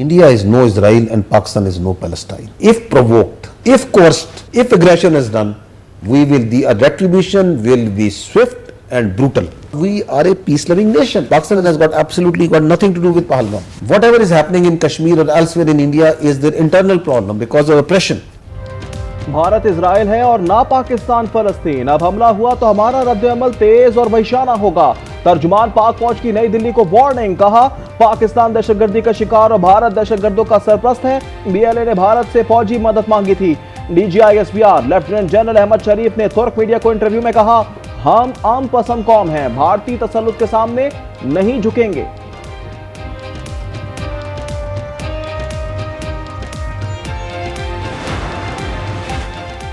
India is no Israel and Pakistan is no Palestine. If provoked, if coerced, if aggression is done, the retribution will be swift and brutal. We are a peace-loving nation. Pakistan has absolutely got nothing to do with Pahalgam. Whatever is happening in Kashmir or elsewhere in India is their internal problem because of oppression. Bharat Israel है और ना पाकिस्तान फलस्तीन। अब हमला हुआ तो हमारा रद्द-ए-अमल तेज और वहशाना होगा। तर्जुमान पाक फौज की नई दिल्ली को वार्निंग, कहा पाकिस्तान दहशतगर्दी का शिकार और भारत दहशतगर्दों का सरपरस्त है। बीएलए ने भारत से फौजी मदद मांगी थी। डीजीआईएसपीआर लेफ्टिनेंट जनरल अहमद शरीफ ने तुर्क मीडिया को इंटरव्यू में कहा, हम आम पसंद कौम हैं, भारतीय तसल्लुत के सामने नहीं झुकेंगे।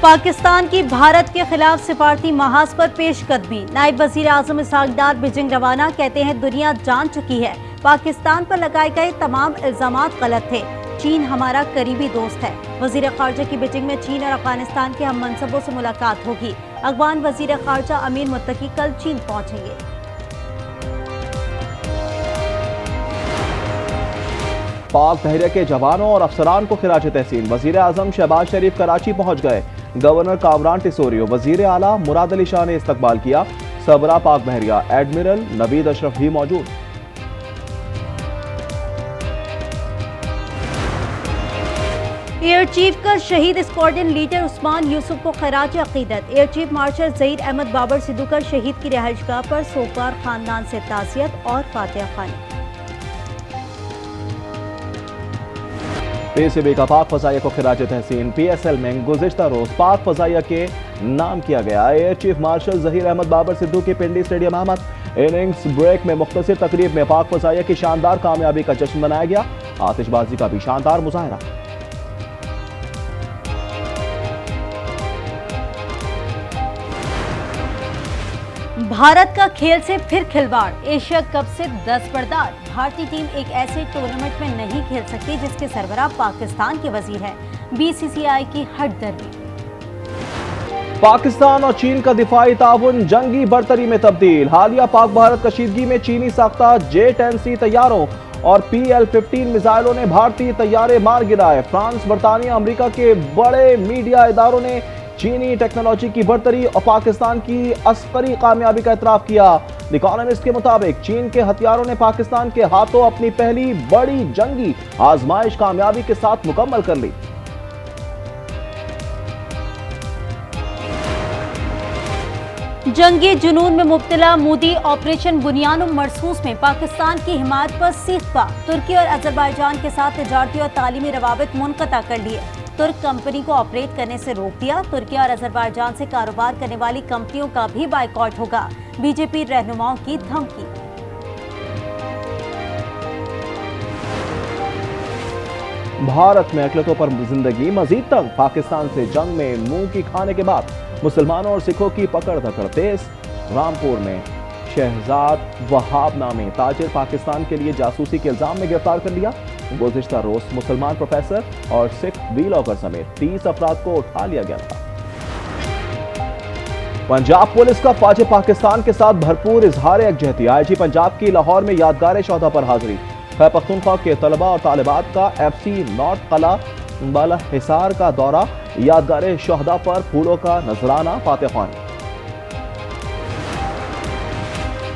पाकिस्तान की भारत के खिलाफ सिफारती महाज पर पेशकदमी। नायब वजीर आजम इसहाक डार बीजिंग रवाना, कहते हैं दुनिया जान चुकी है पाकिस्तान पर लगाए गए तमाम इल्जामात गलत थे। चीन हमारा करीबी दोस्त है। वजीर खारजा की बीजिंग में चीन और अफगानिस्तान के हम मनसबों से मुलाकात होगी। अफगान वजीर खारजा अमीन मुत्तकी कल चीन पहुंचेंगे। पाक बहरिया के जवानों और अफसरान को खिराज तहसीन। वजीर आजम शहबाज शरीफ कराची पहुंच गए। गवर्नर कामरान टिसोरियो, वजीर आला मुराद अली शाह ने इस्तकबाल किया। सबरा पाक बहरिया एडमिरल नवीद अशरफ भी मौजूद। एयर चीफ का शहीद स्क्वाड्रन लीडर उस्मान यूसुफ को खराज अकीदत। Air chief marshal Zaheer Ahmed Babar Sidhu का शहीद की रिहाइशगाह पर सोमवार खानदान से ताज़ियत और फातिहा खानी। पीसीबी का पाक फजाइया को खिराज तहसीन। पीएसएल में गुज़िश्ता रोज पाक फजाइया के नाम किया गया। Air chief marshal Zaheer Ahmed Babar Sidhu की Pindi stadium Ahmed innings break में मुख्तसर तकरीब में पाक फजाइया की शानदार कामयाबी का जश्न मनाया गया। आतिशबाजी का भी शानदार मुजाहरा। भारत का खेल से फिर खिलवाड़। एशिया कप से 10 बरदार। भारतीय टीम एक ऐसे टूर्नामेंट में नहीं खेल सकती जिसके सरबराह पाकिस्तान के वजीर हैं। बीसीसीआई की हट दर्दी। पाकिस्तान और चीन का दिफाई ताउन जंगी बरतरी में तब्दील। हालिया पाक भारत कशीदगी में चीनी साख्ता J-10C तैयारों और PL-15 मिसाइलों ने भारतीय तैयारे मार गिराए। फ्रांस, बरतानिया, अमेरिका के बड़े मीडिया इदारों ने चीनी टेक्नोलॉजी की बरतरी और पाकिस्तान की अस्करी कामयाबी का एतराफ किया। द इकोनॉमिस्ट के मुताबिक चीन के हथियारों ने पाकिस्तान के हाथों अपनी पहली बड़ी जंगी आजमाइश कामयाबी के साथ मुकम्मल कर ली। जंगी जुनून में मुब्तला मोदी ऑपरेशन बुनियानुम मरसूस में पाकिस्तान की हिमायत पर सीखपा। तुर्की और अजरबैजान के साथ तिजारती और तालीमी रवाबित मुनक़ता कर लिए। तुर्क कंपनी को ऑपरेट करने से रोक दिया। तुर्की और अजरबैजान से कारोबार करने वाली कंपनियों का भी बायकॉट होगा। बीजेपी रहनुमाओं की धमकी। भारत में अकलतों पर जिंदगी मजीद तंग। पाकिस्तान से जंग में मुंह की खाने के बाद मुसलमानों और सिखों की पकड़ धकड़ तेज। रामपुर में शहजाद वहाब नामी ताजिर पाकिस्तान के लिए जासूसी के इल्जाम में गिरफ्तार कर लिया। गुज़िश्ता रोज मुसलमान प्रोफेसर और सिख व्लॉगर समेत 30 अफराद को उठा लिया गया था। पंजाब पुलिस का फौज पाकिस्तान के साथ भरपूर इजहार यकजहती। आईजी पंजाब की लाहौर में यादगार शोहदा पर हाजिरी। खैबर पख्तूनख्वा के तलबा और तालिबात का FC नॉर्थ कला बाला हिसार का दौरा। यादगार शोहदा पर फूलों का नजराना, फातिहा खानी।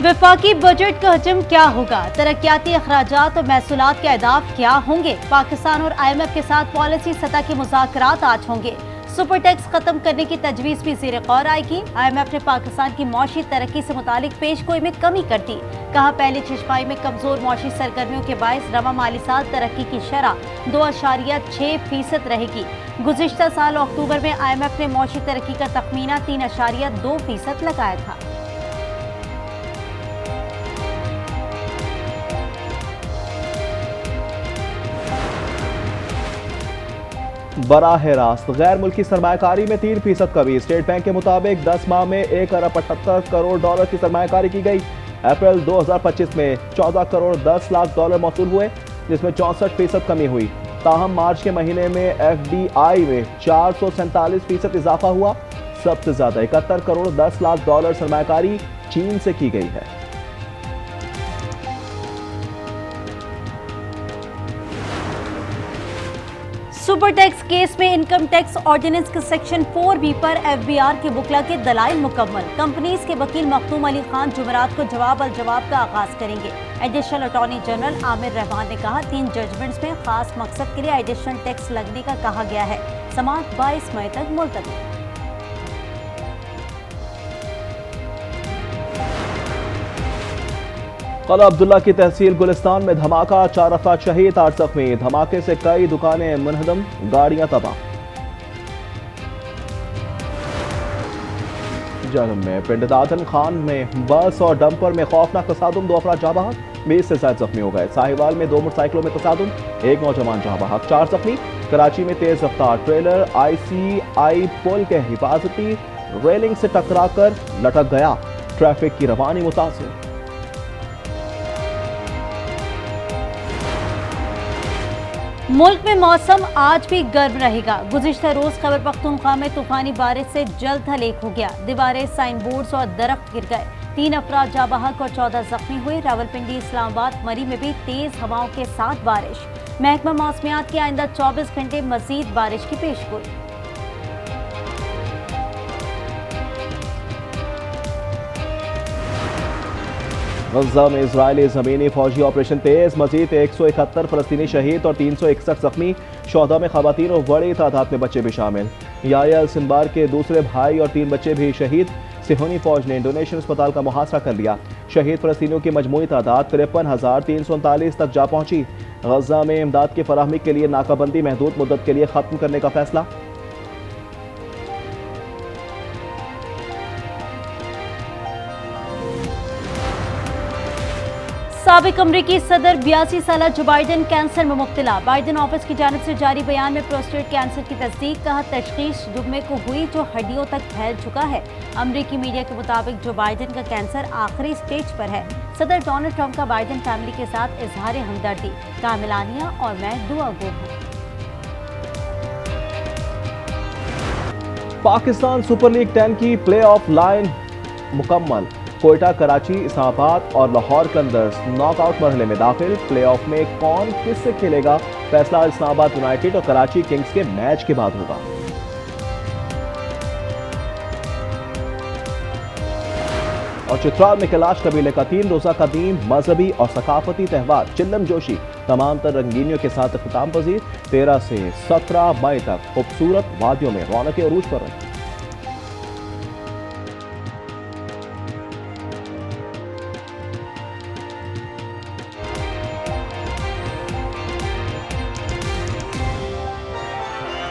वफाकी बजट का हजम क्या होगा? तरक्याती अखराजात और महसूलात के अहदाफ क्या होंगे? पाकिस्तान और IMF के साथ पॉलिसी सतह के मुज़ाकरात आज होंगे। सुपर टैक्स खत्म करने की तजवीज़ भी ज़ेर गौर आएगी। IMF ने पाकिस्तान की मौशी तरक्की से मुतालिक पेशगोई में कमी कर दी। कहा पहले छमाही में कमज़ोर मौशी सरगर्मियों के बायस रवा माली साल तरक्की की शरह 2.6% रहेगी। गुज़िश्ता साल अक्टूबर में IMF ने मौशी तरक्की का तखमीना 3.2% लगाया था। बराह रास्त गैर मुल्की सरमायाकारी में 3% कमी। स्टेट बैंक के मुताबिक 10 माह में 1 अरब 78 करोड़ डॉलर की सरमायाकारी की गई। अप्रैल 2025 में 14 करोड़ 10 लाख डॉलर मौसूल हुए, जिसमें 64% कमी हुई। ताहम मार्च के महीने में FDI में 447% इजाफा हुआ। सबसे ज्यादा 71 करोड़ 10 लाख डॉलर सरमायाकारी चीन से की गई है। सुपर टैक्स केस में इनकम टैक्स ऑर्डिनेंस के सेक्शन 4B पर एफबीआर के वकला के दलाइल मुकम्मल। कंपनीज के वकील मखदूम अली खान जुमेरात को जवाब अल जवाब का आगाज करेंगे। Additional attorney general Aamir Rahman ने कहा 3 जजमेंट्स में खास मकसद के लिए एडिशनल टैक्स लगने का कहा गया है। समाअत 22 मई तक मुलतवी। कल अब्दुल्ला की तहसील गुलिस्तान में धमाका, 4 अफराद शहीद, 8 जख्मी। धमाके से कई दुकानें मुनहदम, गाड़ियां तबाह। जर्म में पिंड दादन खान में बस और डंपर में खौफनाक तसादुम, 2 अफराद जाँ बहक, 20 से ज्यादा जख्मी हो गए। साहिवाल में 2 मोटरसाइकिलों में तसादुम, 1 नौजवान जाँ बहक, 4 जख्मी। कराची में तेज रफ्तार ट्रेलर ICI पुल के हिफाजती रेलिंग से टकराकर लटक गया, ट्रैफिक की रवानी मुतासिर। मुल्क में मौसम आज भी गर्म रहेगा। गुज़िश्ता रोज खैबर पख्तूनख्वा में तूफानी बारिश से जल्द हलेक हो गया। दीवारें, साइन बोर्ड्स और दरख्त गिर गए। 3 अफराद जाँ बहक और 14 जख्मी हुए। रावलपिंडी, इस्लामाबाद, मरी में भी तेज हवाओं के साथ बारिश। महकमा मौसमियात की आइंदा 24 घंटे मजीद बारिश की पेशगोई। गज़ा में इजरायली ज़मीनी फौजी ऑपरेशन तेज, मजीद 171 फलस्तीनी शहीद और 361 जख्मी। शोहदा में खवातीन और बड़ी तादाद में बच्चे भी शामिल। याया सिंबार के दूसरे भाई और 3 बच्चे भी शहीद। सिहोनी फौज ने इंडोनेशियन अस्पताल का मुहासरा कर लिया। शहीद फलस्तीनियों की मजमूई तादाद 53,339 तक जा पहुंची। गज़ा में इमदाद की फराहमी के लिए नाकाबंदी महदूद मुद्दत के लिए खत्म करने का फैसला। साबिक अमरीकी सदर 82 साल जो बाइडन कैंसर में मुब्तला। बाइडन ऑफिस की जानिब से जारी बयान में प्रोस्टेट कैंसर की तस्दीक, कहा तशखीस जुम्मे को हुई जो हड्डियों तक फैल चुका है। अमरीकी मीडिया के मुताबिक जो बाइडन का कैंसर आखिरी स्टेज पर है। सदर डोनाल्ड ट्रंप का बाइडन फैमिली के साथ इजहार हमदर्दी, कहा मिलानिया और मैं दुआ गो हूँ। पाकिस्तान सुपर लीग 10 की प्ले ऑफ लाइन मुकम्मल। कोयटा, कराची, इस्लामाबाद और लाहौर कलंदर्स नॉकआउट मरहले में दाखिल। प्लेऑफ में कौन किससे खेलेगा, फैसला इस्लामाबाद यूनाइटेड और कराची किंग्स के मैच के बाद होगा। और चित्राल में कैलाश कबीले का 3 रोजा कदीम मजहबी और सकाफती त्यौहार चिल्लम जोशी तमाम तर रंगीनियों के साथ इख्तिताम पजीर। 13 से 17 मई तक खूबसूरत वादियों में रौनक अरूज पर रही।